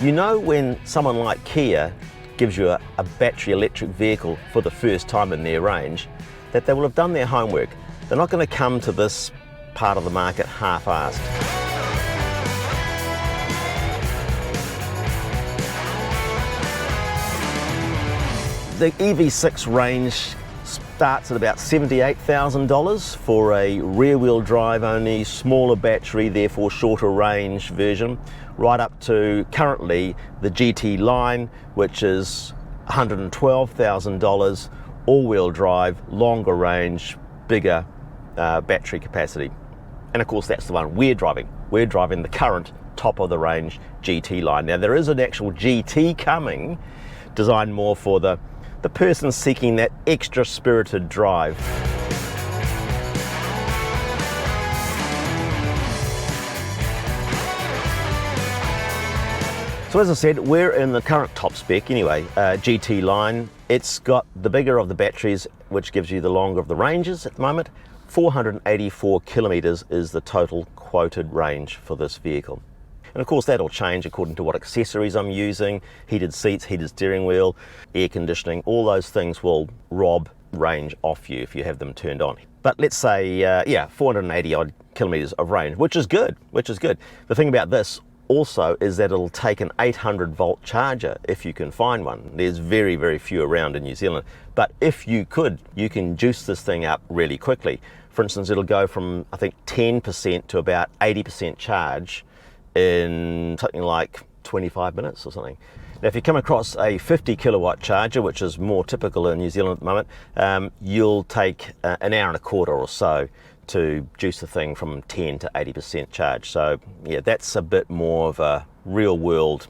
You know, when someone like Kia gives you a battery electric vehicle for the first time in their range, that they will have done their homework. They're not going to come to this part of the market half-assed. The EV6 range starts at about $78,000 for a rear-wheel drive only, smaller battery, therefore shorter range version, right up to currently the GT line, which is $112,000, all-wheel drive, longer range, bigger battery capacity. And of course that's the one we're driving. We're driving the current top of the range GT line. Now there is an actual GT coming, designed more for the person seeking that extra spirited drive. So as I said, we're in the current top spec anyway, GT line. It's got the bigger of the batteries, which gives you the longer of the ranges at the moment. 484 kilometres is the total quoted range for this vehicle. And of course that'll change according to what accessories I'm using, heated seats, heated steering wheel, air conditioning, all those things will rob range off you if you have them turned on. But let's say, 480 odd kilometres of range, which is good, The thing about this also is that it'll take an 800 volt charger if you can find one. There's very, very few around in New Zealand. But if you could, you can juice this thing up really quickly. For instance, it'll go from, I think, 10% to about 80% charge in something like 25 minutes or something. Now if you come across a 50 kilowatt charger, which is more typical in New Zealand at the moment, you'll take an hour and a quarter or so to juice the thing from 10 to 80% charge. So yeah, that's a bit more of a real world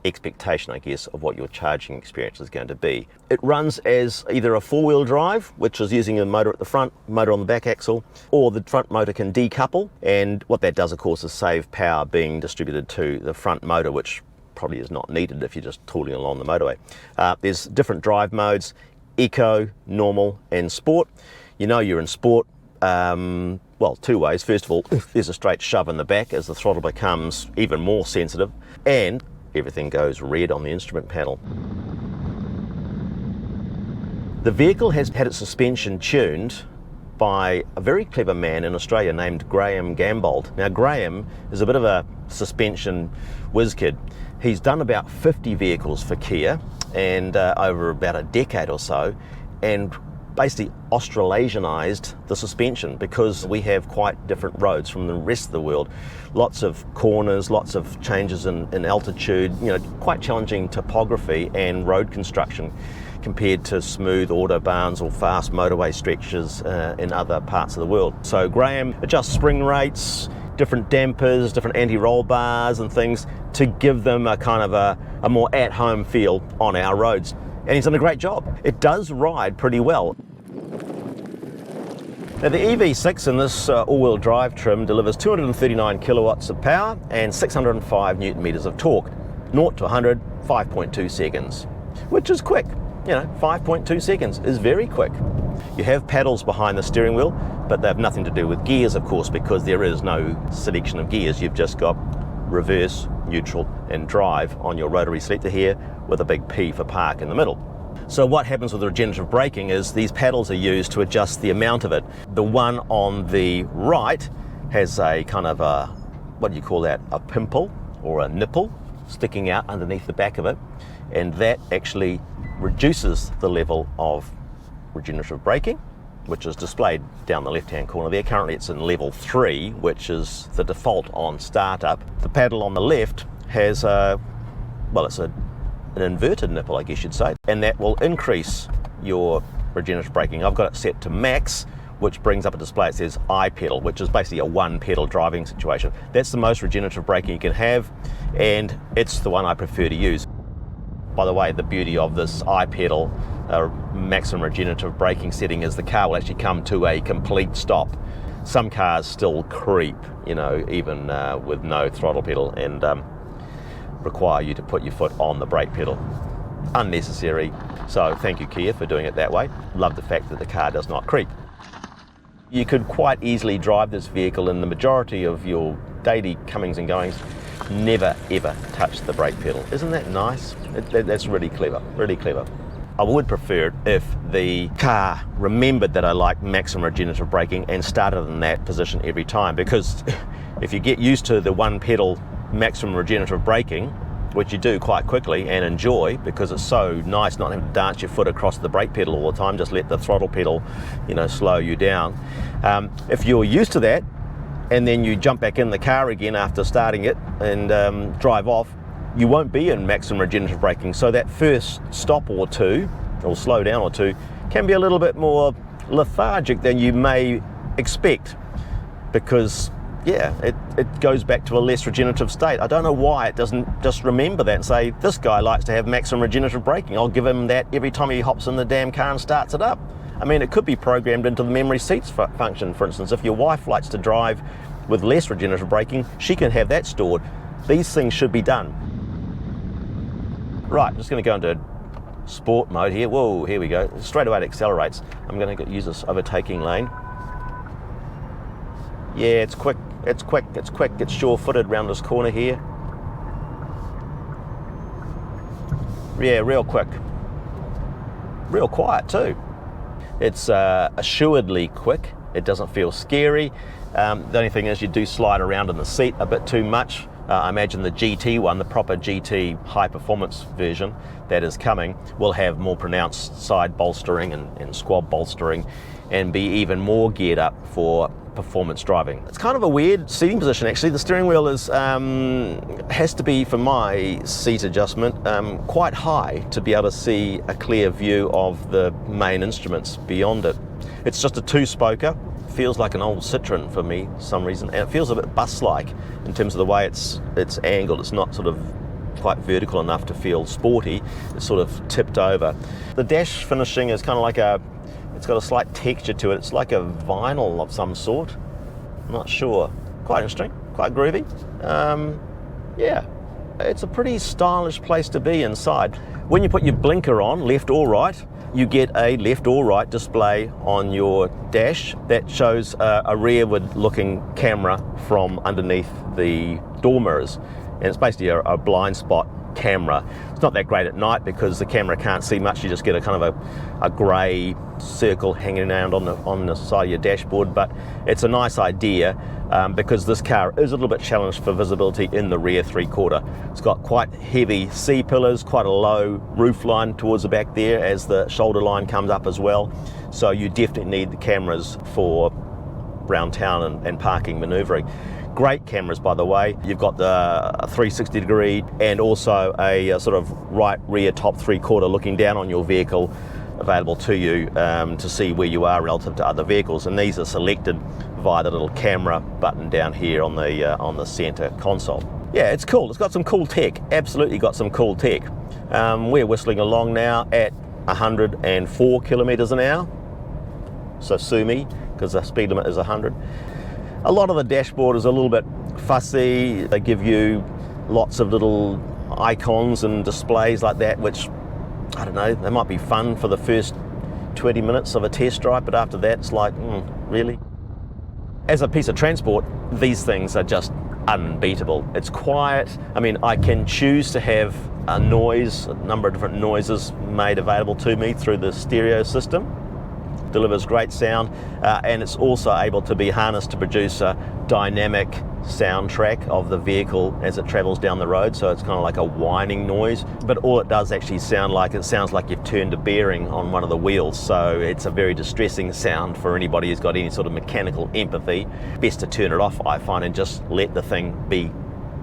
expectation, I guess, of what your charging experience is going to be. It runs as either a four-wheel drive, which is using a motor at the front, motor on the back axle, or the front motor can decouple, and what that does of course is save power being distributed to the front motor, which probably is not needed if you're just tooling along the motorway. There's different drive modes: eco, normal and sport. You know you're in sport, well, two ways. First of all, there's a straight shove in the back as the throttle becomes even more sensitive, and everything goes red on the instrument panel. The vehicle has had its suspension tuned by a very clever man in Australia named Graham Gambold. Now Graham is a bit of a suspension whiz kid. He's done about 50 vehicles for Kia and over about a decade or so, and basically Australasianized the suspension because we have quite different roads from the rest of the world. Lots of corners, lots of changes in altitude, you know, quite challenging topography and road construction compared to smooth autobahns or fast motorway stretches in other parts of the world. So Graham adjusts spring rates, different dampers, different anti-roll bars and things to give them a kind of a more at-home feel on our roads. And he's done a great job. It does ride pretty well. Now the EV6 in this all-wheel drive trim delivers 239 kilowatts of power and 605 newton meters of torque. 0 to 100, 5.2 seconds, which is quick. You know, 5.2 seconds is very quick. You have paddles behind the steering wheel, but they have nothing to do with gears, of course, because there is no selection of gears. You've just got reverse, neutral and drive on your rotary selector here with a big P for park in the middle. So what happens with the regenerative braking is these paddles are used to adjust the amount of it. The one on the right has a kind of a, what do you call that, a pimple or a nipple sticking out underneath the back of it, and that actually reduces the level of regenerative braking, which is displayed down the left-hand corner there. Currently it's in level 3, which is the default on startup. The paddle on the left has a, well, it's an inverted nipple, I guess you'd say, and that will increase your regenerative braking. I've got it set to max, which brings up a display that says I pedal, which is basically a one pedal driving situation. That's the most regenerative braking you can have, and it's the one I prefer to use. By the way, the beauty of this I pedal maximum regenerative braking setting is the car will actually come to a complete stop. Some cars still creep, you know, even with no throttle pedal, and require you to put your foot on the brake pedal. Unnecessary. So thank you, Kia, for doing it that way. Love the fact that the car does not creep. You could quite easily drive this vehicle in the majority of your daily comings and goings never ever touch the brake pedal. Isn't that nice? That's really clever, really clever. I would prefer it if the car remembered that I like maximum regenerative braking and started in that position every time, because if you get used to the one pedal maximum regenerative braking, which you do quite quickly and enjoy because it's so nice not having to dance your foot across the brake pedal all the time, just let the throttle pedal, slow you down. If you're used to that and then you jump back in the car again after starting it and drive off, you won't be in maximum regenerative braking. So that first stop or two, or slow down or two, can be a little bit more lethargic than you may expect, because it goes back to a less regenerative state. I don't know why it doesn't just remember that and say, this guy likes to have maximum regenerative braking. I'll give him that every time he hops in the damn car and starts it up. I mean, it could be programmed into the memory seats function, for instance. If your wife likes to drive with less regenerative braking, she can have that stored. These things should be done. Right, I'm just going to go into sport mode here. Whoa, here we go. Straight away it accelerates. I'm going to use this overtaking lane. Yeah, it's quick, it's quick, it's quick. It's sure-footed around this corner here. Yeah, real quick. Real quiet too. It's assuredly quick. It doesn't feel scary. The only thing is you do slide around in the seat a bit too much. I imagine the GT one, the proper GT high performance version that is coming, will have more pronounced side bolstering and squab bolstering and be even more geared up for performance driving. It's kind of a weird seating position actually. The steering wheel is has to be, for my seat adjustment, quite high to be able to see a clear view of the main instruments beyond it. It's just a two-spoker. Feels like an old Citroen for me for some reason, and it feels a bit bus-like in terms of the way it's angled. It's not sort of quite vertical enough to feel sporty. It's sort of tipped over. The dash finishing is kind of like it's got a slight texture to it. It's like a vinyl of some sort. I'm not sure. Quite interesting, quite groovy. Yeah, it's a pretty stylish place to be inside. When you put your blinker on, left or right, you get a left or right display on your dash that shows a rearward looking camera from underneath the door mirrors, and it's basically a blind spot camera. It's not that great at night because the camera can't see much. You just get a kind of a grey circle hanging around on the side of your dashboard, but it's a nice idea because this car is a little bit challenged for visibility in the rear three-quarter. It's got quite heavy C-pillars, quite a low roof line towards the back there as the shoulder line comes up as well, so you definitely need the cameras for around town and parking manoeuvring. Great cameras, by the way. You've got the 360 degree and also a sort of right rear top three-quarter looking down on your vehicle available to you to see where you are relative to other vehicles, and these are selected via the little camera button down here on the center console. Yeah, it's cool. It's got some cool tech. Absolutely got some cool tech. We're whistling along now at 104 kilometers an hour, so sue me because the speed limit is 100. A lot of the dashboard is a little bit fussy. They give you lots of little icons and displays like that, which, I don't know, they might be fun for the first 20 minutes of a test drive, but after that it's like, really? As a piece of transport, these things are just unbeatable. It's quiet. I mean, I can choose to have a number of different noises made available to me through the stereo system. Delivers great sound, and it's also able to be harnessed to produce a dynamic soundtrack of the vehicle as it travels down the road, so it's kind of like a whining noise, but all it does actually sounds like you've turned a bearing on one of the wheels, so it's a very distressing sound for anybody who's got any sort of mechanical empathy. Best to turn it off, I find, and just let the thing be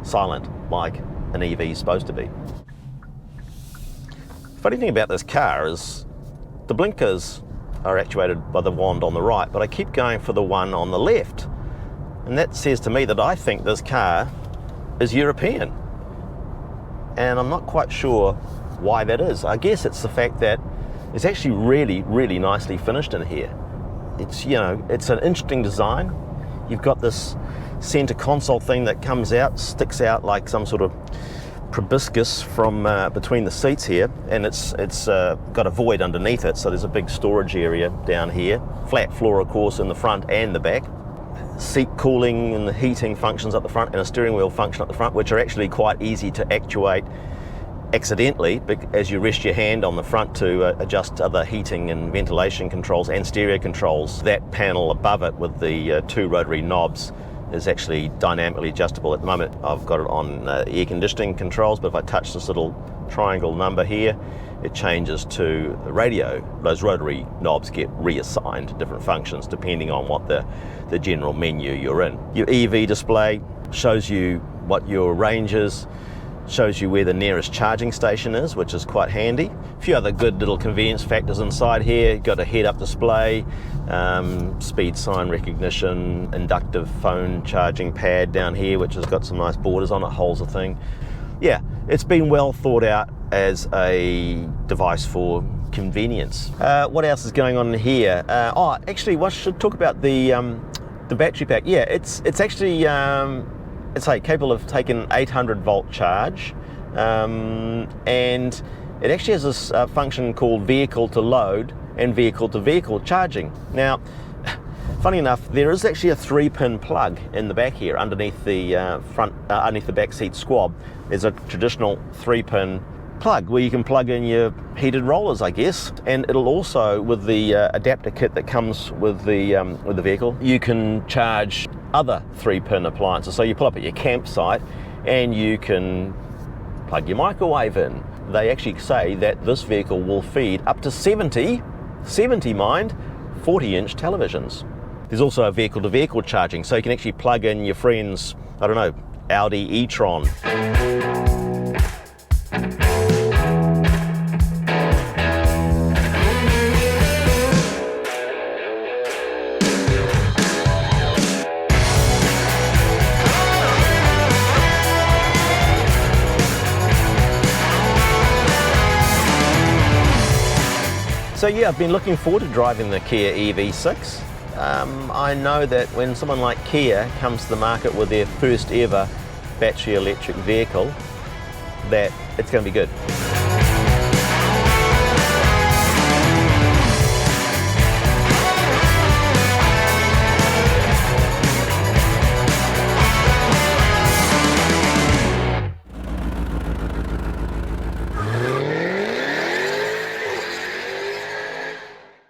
silent like an EV is supposed to be. Funny thing about this car is the blinkers are actuated by the wand on the right, but I keep going for the one on the left, and that says to me that I think this car is European, and I'm not quite sure why that is. I guess it's the fact that it's actually really, really nicely finished in here. It's, it's an interesting design. You've got this center console thing that comes out, sticks out like some sort of proboscis from between the seats here, and it's got a void underneath it, so there's a big storage area down here. Flat floor, of course, in the front and the back. seat cooling and the heating functions up the front, and a steering wheel function up the front, which are actually quite easy to actuate accidentally as you rest your hand on the front to adjust other heating and ventilation controls and stereo controls. That panel above it with the 2 rotary knobs is actually dynamically adjustable. At the moment I've got it on air conditioning controls, but if I touch this little triangle number here, it changes to the radio. Those rotary knobs get reassigned to different functions depending on what the general menu you're in. Your EV display shows you what your range is, shows you where the nearest charging station is, which is quite handy. A few other good little convenience factors inside here. Got a head-up display, speed sign recognition, inductive phone charging pad down here, which has got some nice borders on it, holds the thing. Yeah, it's been well thought out as a device for convenience. What else is going on here? Actually, I should talk about the battery pack. Yeah, it's actually it's capable of taking 800 volt charge, and it actually has this function called vehicle to load and vehicle to vehicle charging. Now, funny enough, there is actually a 3-pin plug in the back here underneath the underneath the back seat squab. There's a traditional 3-pin plug where you can plug in your heated rollers, I guess, and it'll also, with the adapter kit that comes with the vehicle, you can charge other 3-pin appliances. So you pull up at your campsite and you can plug your microwave in. They actually say that this vehicle will feed up to 70 mind, 40-inch televisions. There's also a vehicle-to-vehicle charging, so you can actually plug in your friend's, I don't know, Audi e-tron. So yeah, I've been looking forward to driving the Kia EV6. I know that when someone like Kia comes to the market with their first ever battery electric vehicle, that it's going to be good.